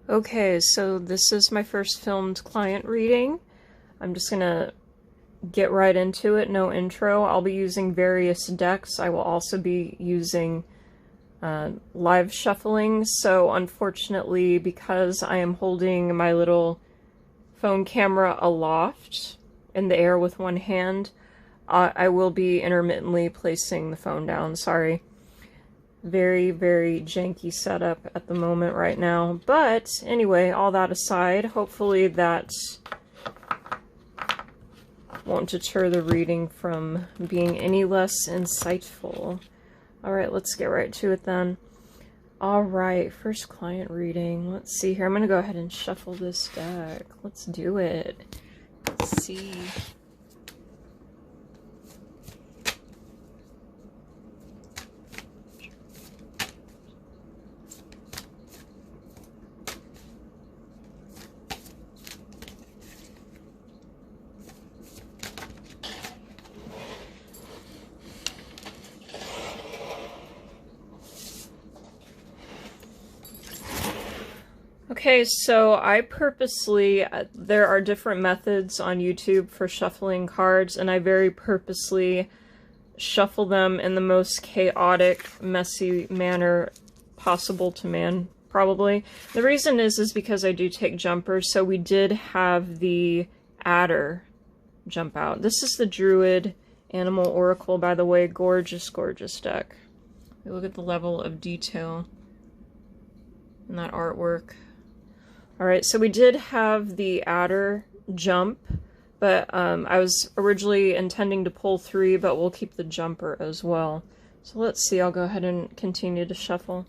Okay, so this is my first filmed client reading. I'm just gonna get right into it, no intro. I'll be using various decks. I will also be using live shuffling, so unfortunately, because I am holding my little phone camera aloft in the air with one hand, I will be intermittently placing the phone down. Sorry. Very, very janky setup at the moment right now. But anyway, all that aside, hopefully that won't deter the reading from being any less insightful. Alright, let's get right to it then. Alright, first client reading. Let's see here. I'm going to go ahead and shuffle this deck. Let's do it. Let's see. Okay, so I purposely, there are different methods on YouTube for shuffling cards, and I very purposely shuffle them in the most chaotic, messy manner possible to man, probably. The reason is because I do take jumpers, so we did have the adder jump out. This is the Druid Animal Oracle, by the way. Gorgeous, gorgeous deck. Look at the level of detail in that artwork. Alright, so we did have the adder jump, but I was originally intending to pull 3, but we'll keep the jumper as well. So let's see, I'll go ahead and continue to shuffle.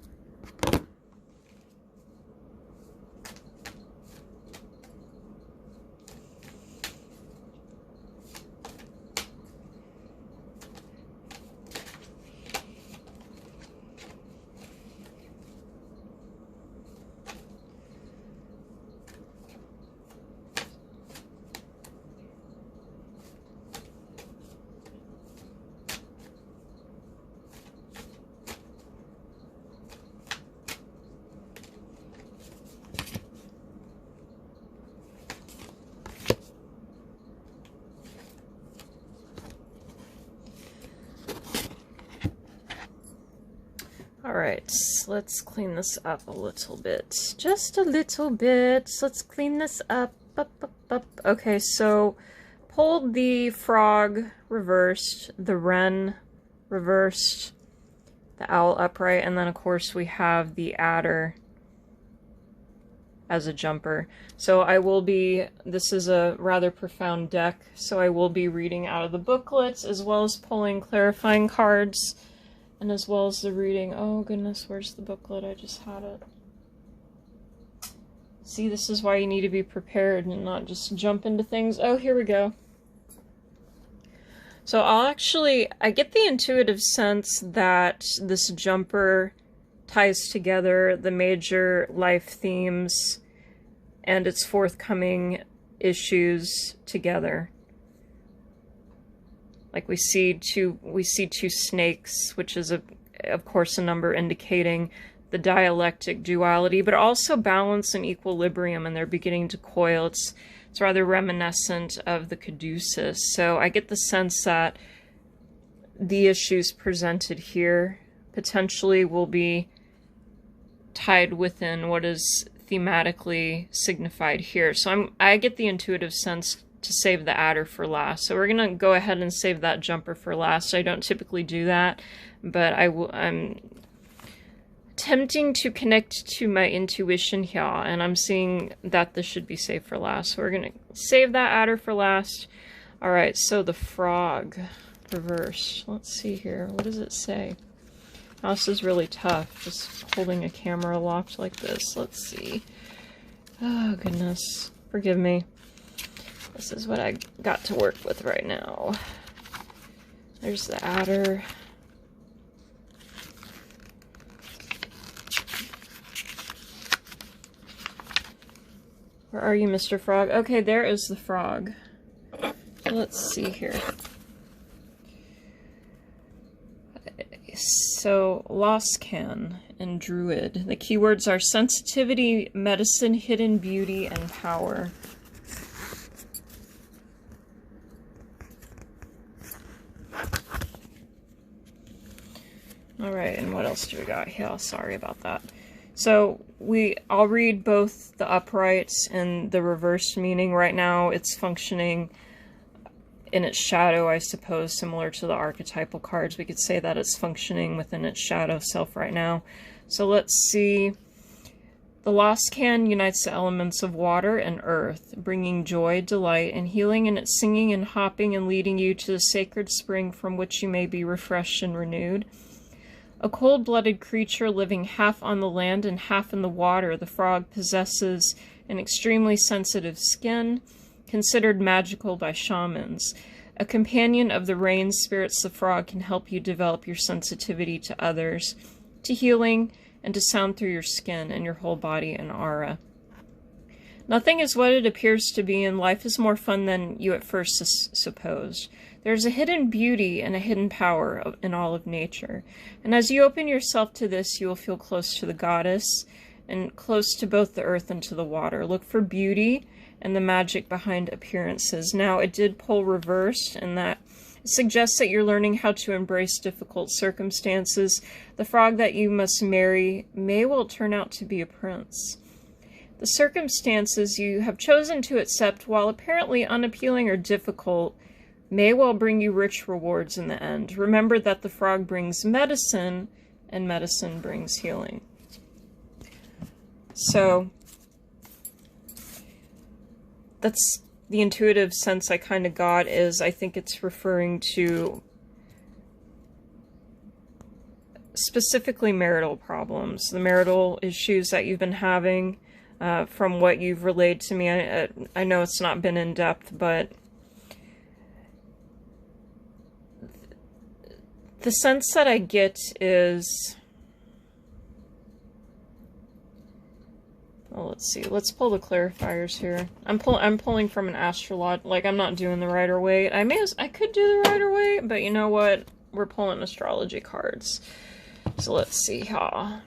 Alright, let's clean this up a little bit. Just a little bit. Let's clean this up. Okay, so pulled the frog reversed, the wren reversed, the owl upright, and then of course we have the adder as a jumper. So I will be, this is a rather profound deck, so I will be reading out of the booklets as well as pulling clarifying cards. And as well as the reading. Oh goodness, where's the booklet? I just had it. See, this is why you need to be prepared and not just jump into things. Oh, here we go. So I get the intuitive sense that this jumper ties together the major life themes and its forthcoming issues together. Like we see two snakes, which is of course a number indicating the dialectic duality, but also balance and equilibrium, and they're beginning to coil. It's rather reminiscent of the caduceus. So I get the sense that the issues presented here potentially will be tied within what is thematically signified here. So I get the intuitive sense to save the adder for last. So we're going to go ahead and save that jumper for last. I don't typically do that, but I'm attempting to connect to my intuition here, and I'm seeing that this should be saved for last. So we're going to save that adder for last. Alright, so the frog reverse. Let's see here. What does it say? Oh, this is really tough, just holding a camera aloft like this. Let's see. Oh, goodness. Forgive me. This is what I got to work with right now. There's the adder. Where are you, Mr. Frog? Okay, there is the frog. Let's see here. So, Loscan and Druid. The keywords are sensitivity, medicine, hidden beauty, and power. Alright, and what else do we got here? Sorry about that. So, I'll read both the uprights and the reversed meaning. Right now, it's functioning in its shadow, I suppose, similar to the archetypal cards. We could say that it's functioning within its shadow self right now. So let's see. The Loscan unites the elements of water and earth, bringing joy, delight, and healing in its singing and hopping and leading you to the sacred spring from which you may be refreshed and renewed. A cold-blooded creature living half on the land and half in the water, the frog possesses an extremely sensitive skin, considered magical by shamans. A companion of the rain spirits, the frog can help you develop your sensitivity to others, to healing, and to sound through your skin and your whole body and aura. Nothing is what it appears to be, and life is more fun than you at first supposed. There is a hidden beauty and a hidden power in all of nature, and as you open yourself to this, you will feel close to the goddess, and close to both the earth and to the water. Look for beauty and the magic behind appearances. Now, it did pull reversed, and that suggests that you're learning how to embrace difficult circumstances. The frog that you must marry may well turn out to be a prince. The circumstances you have chosen to accept, while apparently unappealing or difficult, may well bring you rich rewards in the end. Remember that the frog brings medicine, and medicine brings healing. So, that's the intuitive sense I kind of got. Is I think it's referring to specifically marital problems, the marital issues that you've been having, from what you've relayed to me. I know it's not been in depth, but the sense that I get is, well, let's see. Let's pull the clarifiers here. I'm pulling from an astrological. Like, I'm not doing the Rider-Waite. I could do the Rider-Waite, but you know what? We're pulling astrology cards. So let's see how.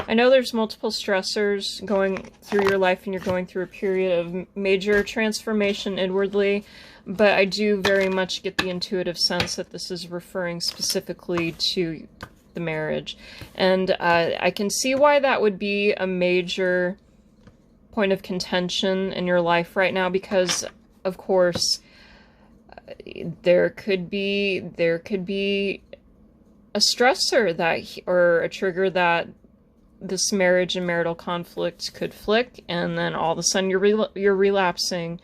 I know there's multiple stressors going through your life, and you're going through a period of major transformation inwardly, but I do very much get the intuitive sense that this is referring specifically to the marriage. And I can see why that would be a major point of contention in your life right now, because of course there could be a stressor that, or a trigger that this marriage and marital conflict could flick, and then all of a sudden you're relapsing.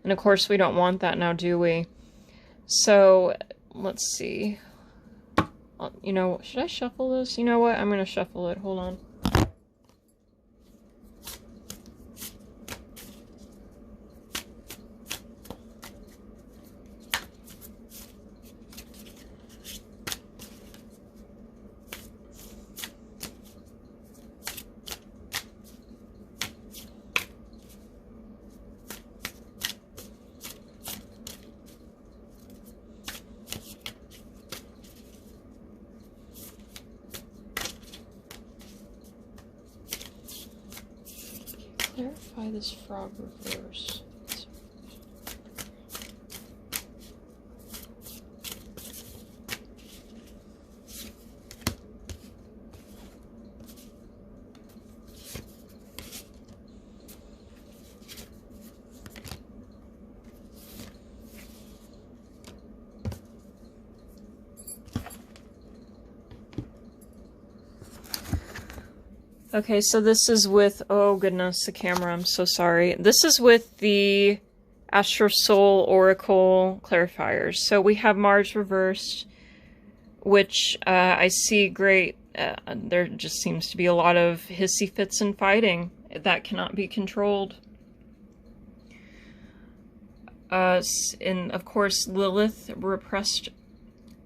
And of course we don't want that now, do we? So let's see. You know, should I shuffle this? You know what? I'm going to shuffle it. Hold on. Clarify this frog reverse. Okay, so this is with, oh goodness, the camera, I'm so sorry. This is with the Astrosoul Oracle clarifiers. So we have Mars reversed, which I see great, there just seems to be a lot of hissy fits and fighting that cannot be controlled. And of course Lilith, repressed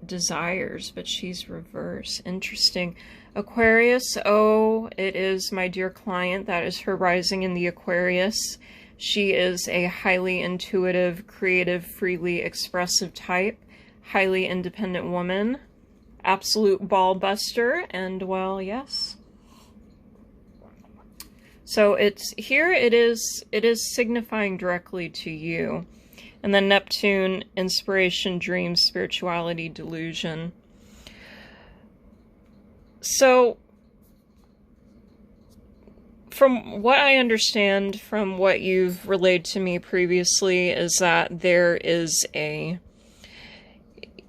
desires, but she's reversed. Interesting. Aquarius, oh, it is my dear client. That is her rising in the Aquarius. She is a highly intuitive, creative, freely expressive type, highly independent woman, absolute ball buster, and well, yes. So it's here it is signifying directly to you. And then Neptune, inspiration, dreams, spirituality, delusion. So from what I understand from what you've relayed to me previously is that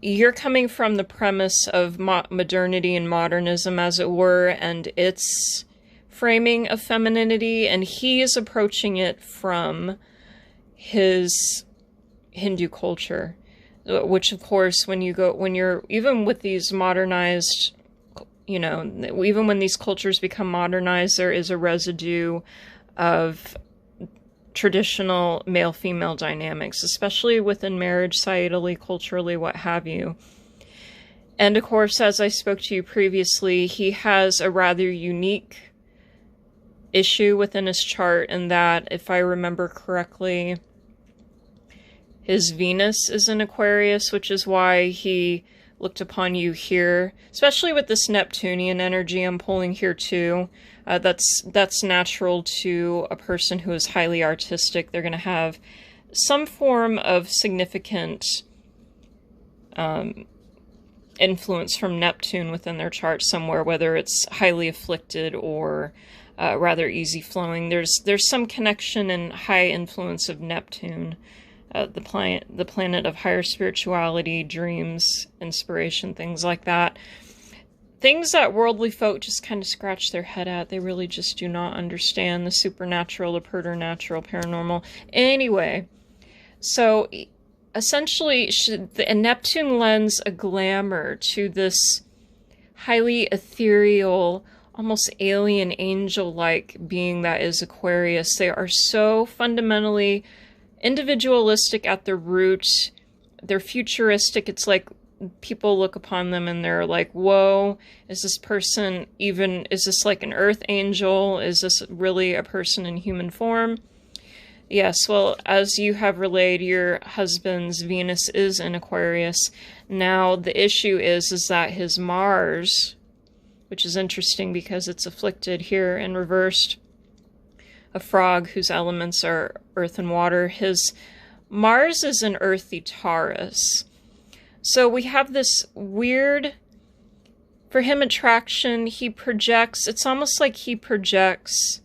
you're coming from the premise of modernity and modernism, as it were, and its framing of femininity, and he is approaching it from his Hindu culture, which of course when you're even with these modernized, you know, even when these cultures become modernized, there is a residue of traditional male-female dynamics, especially within marriage, societally, culturally, what have you. And of course, as I spoke to you previously, he has a rather unique issue within his chart in that, if I remember correctly, his Venus is in Aquarius, which is why he looked upon you here, especially with this Neptunian energy I'm pulling here too. That's natural to a person who is highly artistic. They're going to have some form of significant influence from Neptune within their chart somewhere, whether it's highly afflicted or rather easy flowing. There's some connection and high influence of Neptune. The planet of higher spirituality, dreams, inspiration, things like that. Things that worldly folk just kind of scratch their head at. They really just do not understand the supernatural, the preternatural, paranormal. Anyway, so essentially, Neptune lends a glamour to this highly ethereal, almost alien angel-like being that is Aquarius. They are so fundamentally individualistic at their root. They're futuristic. It's like people look upon them and they're like, whoa, is this like an earth angel? Is this really a person in human form? Yes, well, as you have relayed, your husband's Venus is in Aquarius. Now, the issue is that his Mars, which is interesting because it's afflicted here and reversed, a frog whose elements are earth and water. His Mars is an earthy Taurus. So we have this weird, for him, attraction. He projects, it's almost like he projects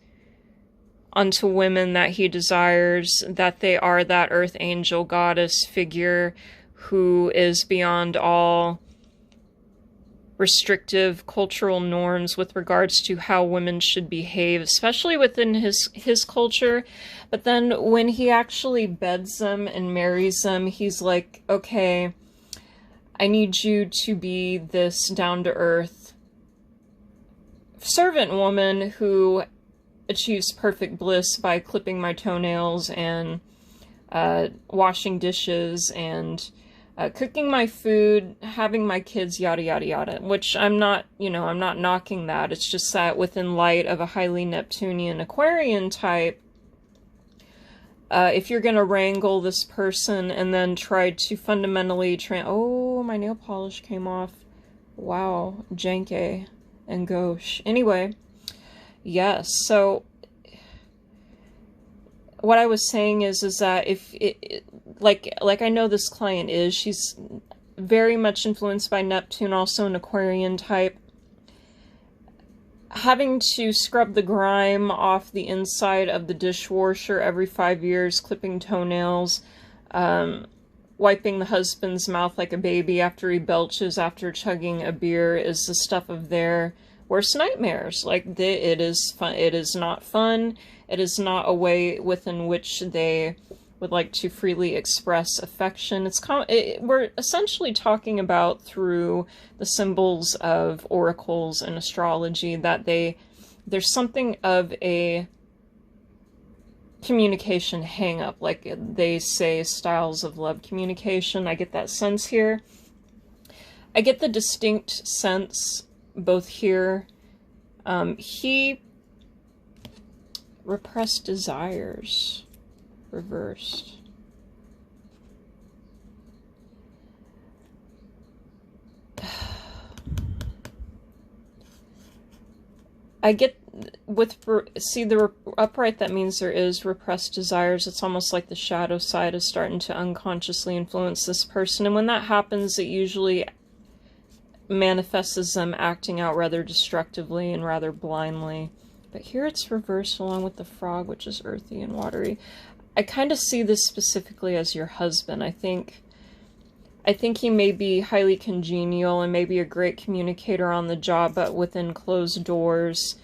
onto women that he desires, that they are that earth angel goddess figure who is beyond all restrictive cultural norms with regards to how women should behave, especially within his culture. But then when he actually beds them and marries them, he's like, okay, I need you to be this down-to-earth servant woman who achieves perfect bliss by clipping my toenails and washing dishes and cooking my food, having my kids, yada, yada, yada, which I'm not knocking that. It's just that within light of a highly Neptunian Aquarian type, if you're going to wrangle this person and then try to fundamentally oh, my nail polish came off. Wow, janky and gauche. Anyway, yes, so what I was saying is that if like I know this client is, she's very much influenced by Neptune, also an Aquarian type. Having to scrub the grime off the inside of the dishwasher every 5 years, clipping toenails, wiping the husband's mouth like a baby after he belches after chugging a beer is the stuff of their worst nightmares. Like, it is fun. It is not fun. It is not a way within which they would like to freely express affection. We're essentially talking about, through the symbols of oracles and astrology, that there's something of a communication hang-up, like they say, styles of love communication. I get that sense here. I get the distinct sense both here. He repressed desires. Reversed. I get with, see, the upright, that means there is repressed desires. It's almost like the shadow side is starting to unconsciously influence this person. And when that happens, it usually manifests as them acting out rather destructively and rather blindly. But here it's reversed along with the frog, which is earthy and watery. I kind of see this specifically as your husband. I think he may be highly congenial and maybe a great communicator on the job, but within closed doors,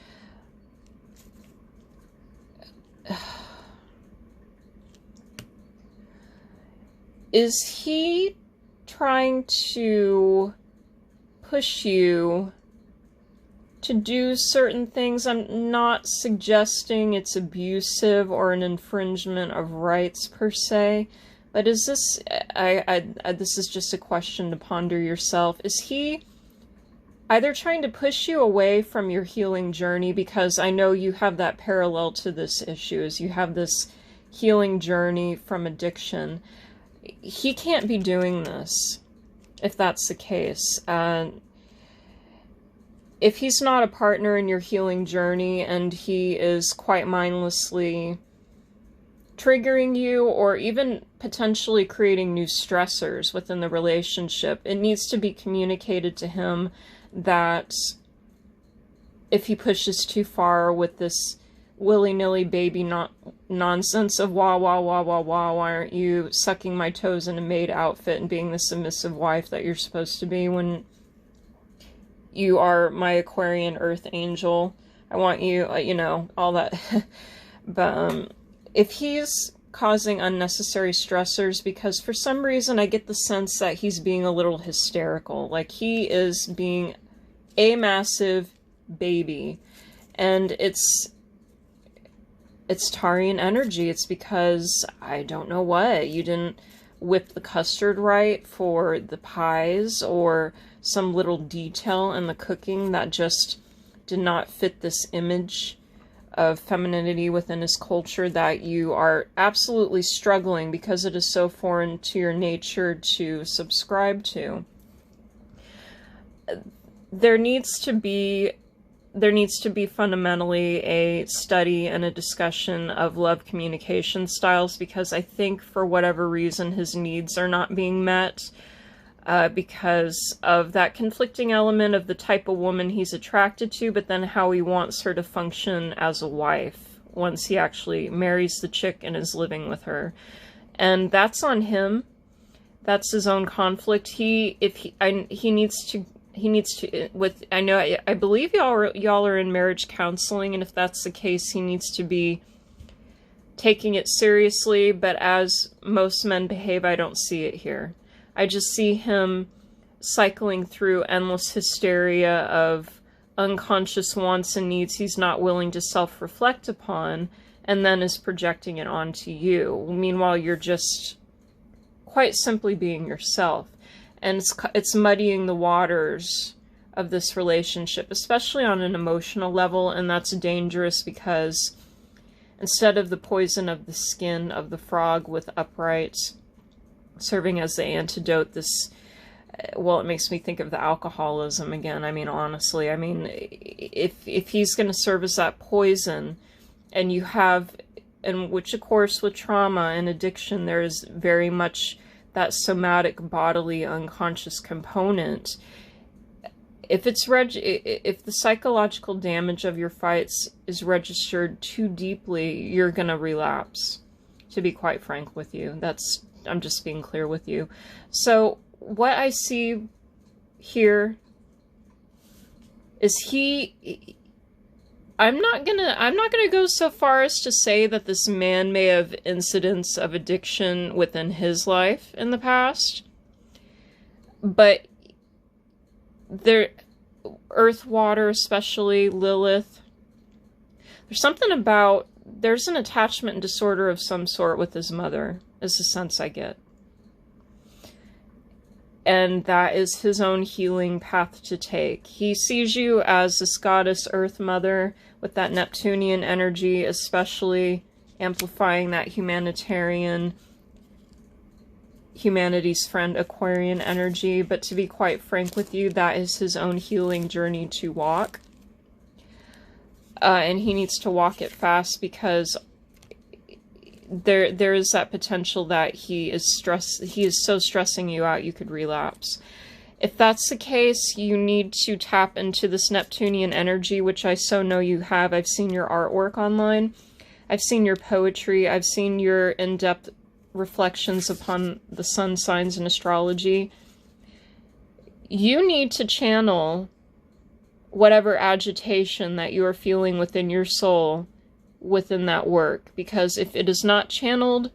is he trying to push you to do certain things? I'm not suggesting it's abusive or an infringement of rights per se, but is this, this is just a question to ponder yourself. Is he either trying to push you away from your healing journey, because I know you have that parallel to this issue, is you have this healing journey from addiction. He can't be doing this if that's the case. If he's not a partner in your healing journey and he is quite mindlessly triggering you or even potentially creating new stressors within the relationship, it needs to be communicated to him that if he pushes too far with this willy-nilly baby nonsense of wah, wah, wah, wah, wah, why aren't you sucking my toes in a maid outfit and being the submissive wife that you're supposed to be when you are my Aquarian earth angel. I want you, you know, all that. But if he's causing unnecessary stressors, because for some reason I get the sense that he's being a little hysterical, like he is being a massive baby, and it's Tarian energy. It's because, I don't know what, you didn't whip the custard right for the pies, or some little detail in the cooking that just did not fit this image of femininity within his culture that you are absolutely struggling because it is so foreign to your nature to subscribe to. There needs to be fundamentally a study and a discussion of love communication styles, because I think for whatever reason his needs are not being met because of that conflicting element of the type of woman he's attracted to, but then how he wants her to function as a wife once he actually marries the chick and is living with her. And that's on him. That's his own conflict. I believe y'all are in marriage counseling, and if that's the case, he needs to be taking it seriously, but as most men behave, I don't see it here. I just see him cycling through endless hysteria of unconscious wants and needs he's not willing to self-reflect upon, and then is projecting it onto you. Meanwhile, you're just quite simply being yourself. And it's muddying the waters of this relationship, especially on an emotional level, and that's dangerous because instead of the poison of the skin of the frog with upright serving as the antidote, this, well, it makes me think of the alcoholism again. I mean, honestly, I mean, if he's going to serve as that poison, and you have, and which of course with trauma and addiction, there is very much that somatic, bodily, unconscious component. If if the psychological damage of your fights is registered too deeply, you're gonna relapse, to be quite frank with you. I'm just being clear with you. So what I see here is I'm not gonna go so far as to say that this man may have incidents of addiction within his life in the past, but earth, water, especially Lilith, there's an attachment disorder of some sort with his mother, is the sense I get. And that is his own healing path to take. He sees you as this goddess Earth Mother with that Neptunian energy, especially amplifying that humanitarian humanity's friend Aquarian energy, but to be quite frank with you, that is his own healing journey to walk. And he needs to walk it fast, because there is that potential that he is so stressing you out you could relapse. If that's the case, you need to tap into this Neptunian energy, which I so know you have. I've seen your artwork online. I've seen your poetry. I've seen your in-depth reflections upon the sun signs and astrology. You need to channel whatever agitation that you are feeling within your soul within that work, because if it is not channeled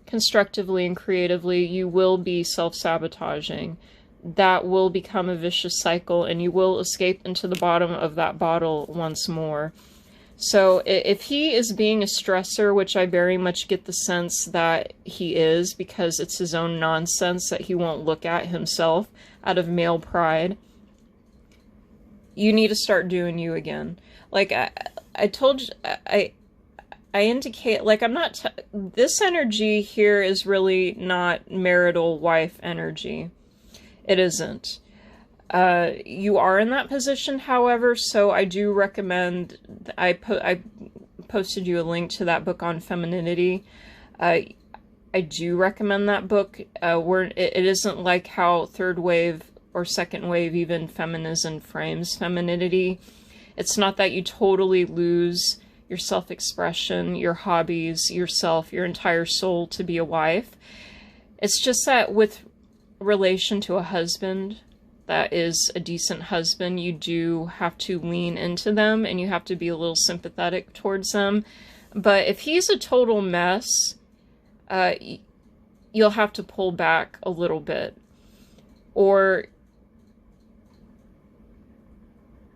constructively and creatively, you will be self-sabotaging. That will become a vicious cycle, and you will escape into the bottom of that bottle once more. So if he is being a stressor, which I very much get the sense that he is, because it's his own nonsense that he won't look at himself out of male pride, you need to start doing you again. Like I told you, I indicate, like, I'm not, this energy here is really not marital wife energy. It isn't. You are in that position, however, so I do recommend, I posted you a link to that book on femininity. I do recommend that book. It isn't like how third wave or second wave even feminism frames femininity. It's not that you totally lose your self-expression, your hobbies, yourself, your entire soul to be a wife. It's just that with relation to a husband that is a decent husband, you do have to lean into them and you have to be a little sympathetic towards them. But if he's a total mess, you'll have to pull back a little bit. Or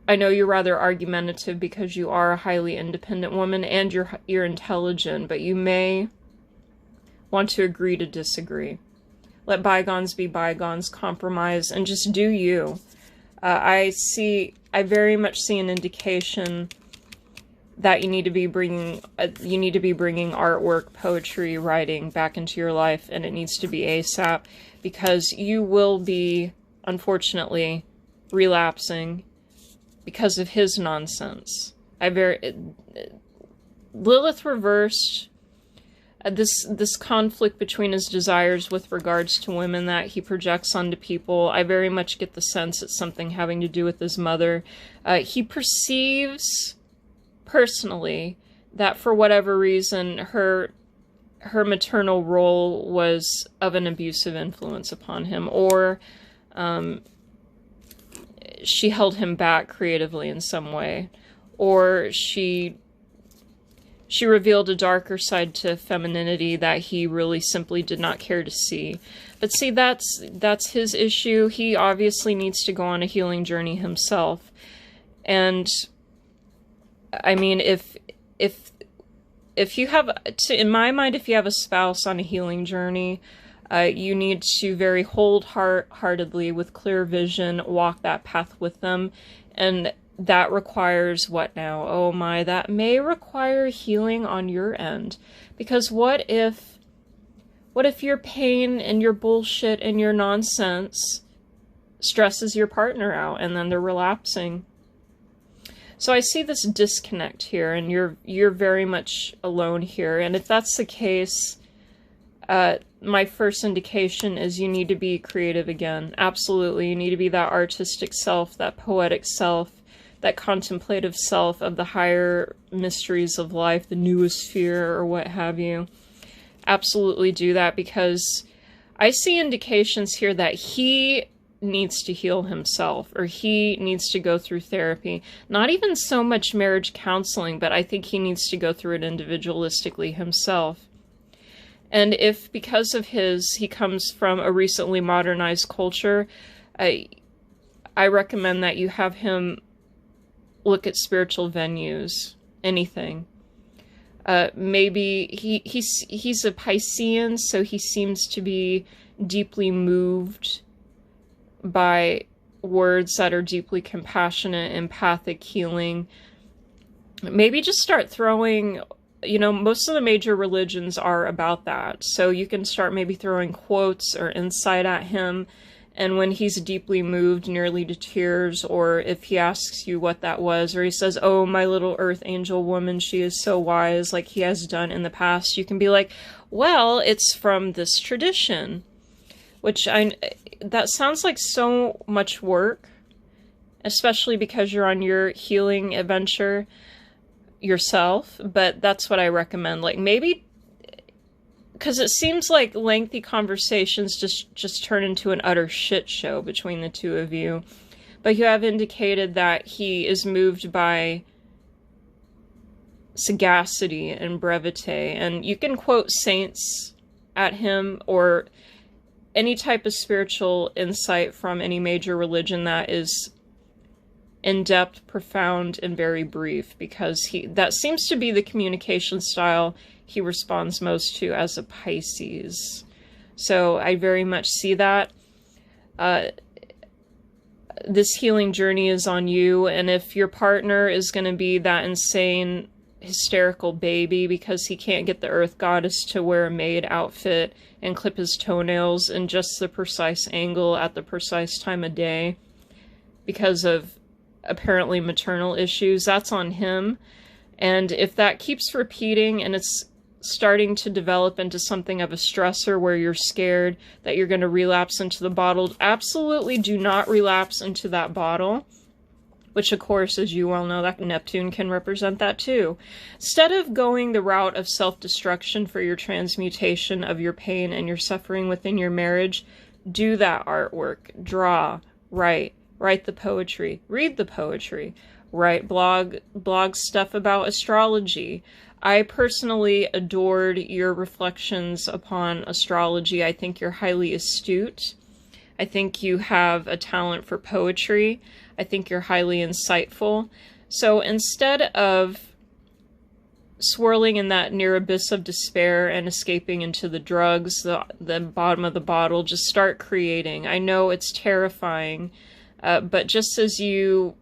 I know you're rather argumentative because you are a highly independent woman and you're intelligent, but you may want to agree to disagree. Let bygones be bygones, compromise, and just do you. I very much see an indication that you need to be bringing artwork, poetry, writing back into your life, and it needs to be ASAP, because you will be, unfortunately, relapsing because of his nonsense. Lilith reversed. This conflict between his desires with regards to women that he projects onto people, I very much get the sense it's something having to do with his mother. He perceives, personally, that for whatever reason, her maternal role was of an abusive influence upon him, or she held him back creatively in some way, or she revealed a darker side to femininity that he really simply did not care to see. But see, that's his issue. He obviously needs to go on a healing journey himself. And I mean, if you have, in my mind, if you have a spouse on a healing journey, you need to very wholeheartedly, with clear vision, walk that path with them. And that requires what now? Oh my, that may require healing on your end. Because what if your pain and your bullshit and your nonsense stresses your partner out and then they're relapsing? So I see this disconnect here, and you're very much alone here. And if that's the case, my first indication is you need to be creative again. Absolutely. You need to be that artistic self, that poetic self, that contemplative self of the higher mysteries of life, the noosphere or what have you. Absolutely do that, because I see indications here that he needs to heal himself, or he needs to go through therapy. Not even so much marriage counseling, but I think he needs to go through it individualistically himself. And if, because of he comes from a recently modernized culture, I recommend that you have him look at spiritual venues, anything. Maybe he's a Piscean, so he seems to be deeply moved by words that are deeply compassionate, empathic, healing. Maybe just start throwing you know, most of the major religions are about that. So you can start maybe throwing quotes or insight at him. And when he's deeply moved, nearly to tears, or if he asks you what that was, or he says, oh, my little earth angel woman, she is so wise, like he has done in the past, you can be like, well, it's from this tradition. That sounds like so much work, especially because you're on your healing adventure yourself, but that's what I recommend. Like, maybe, because it seems like lengthy conversations just turn into an utter shit show between the two of you. But you have indicated that he is moved by sagacity and brevity, and you can quote saints at him or any type of spiritual insight from any major religion that is in-depth, profound, and very brief, because that seems to be the communication style he responds most to as a Pisces. So I very much see that. This healing journey is on you, and if your partner is going to be that insane, hysterical baby because he can't get the Earth Goddess to wear a maid outfit and clip his toenails in just the precise angle at the precise time of day because of apparently maternal issues, that's on him. And if that keeps repeating and it's starting to develop into something of a stressor where you're scared that you're going to relapse into the bottle, absolutely do not relapse into that bottle, which of course, as you well know, that Neptune can represent that too. Instead of going the route of self-destruction for your transmutation of your pain and your suffering within your marriage, do that artwork, draw, write the poetry, read the poetry, write blog stuff about astrology. I personally adored your reflections upon astrology. I think you're highly astute. I think you have a talent for poetry. I think you're highly insightful. So instead of swirling in that near abyss of despair and escaping into the drugs, the bottom of the bottle, just start creating. I know it's terrifying, but just as you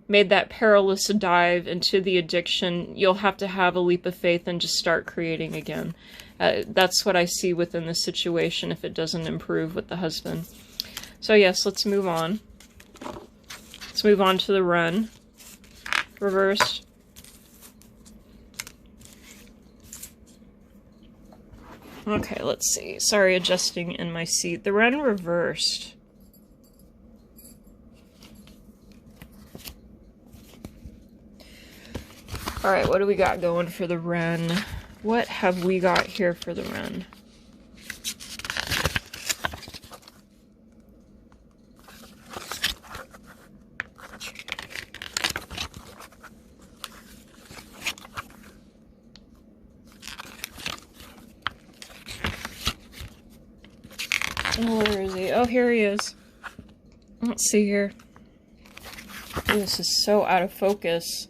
made that perilous dive into the addiction, you'll have to have a leap of faith and just start creating again. That's what I see within the situation if it doesn't improve with the husband. So yes, let's move on. Let's move on to the run. Reversed. Okay, let's see. Sorry, adjusting in my seat. The run reversed. Alright, what do we got going for the Ren? What have we got here for the Ren? Oh, where is he? Oh, here he is. Let's see here. Oh, this is so out of focus.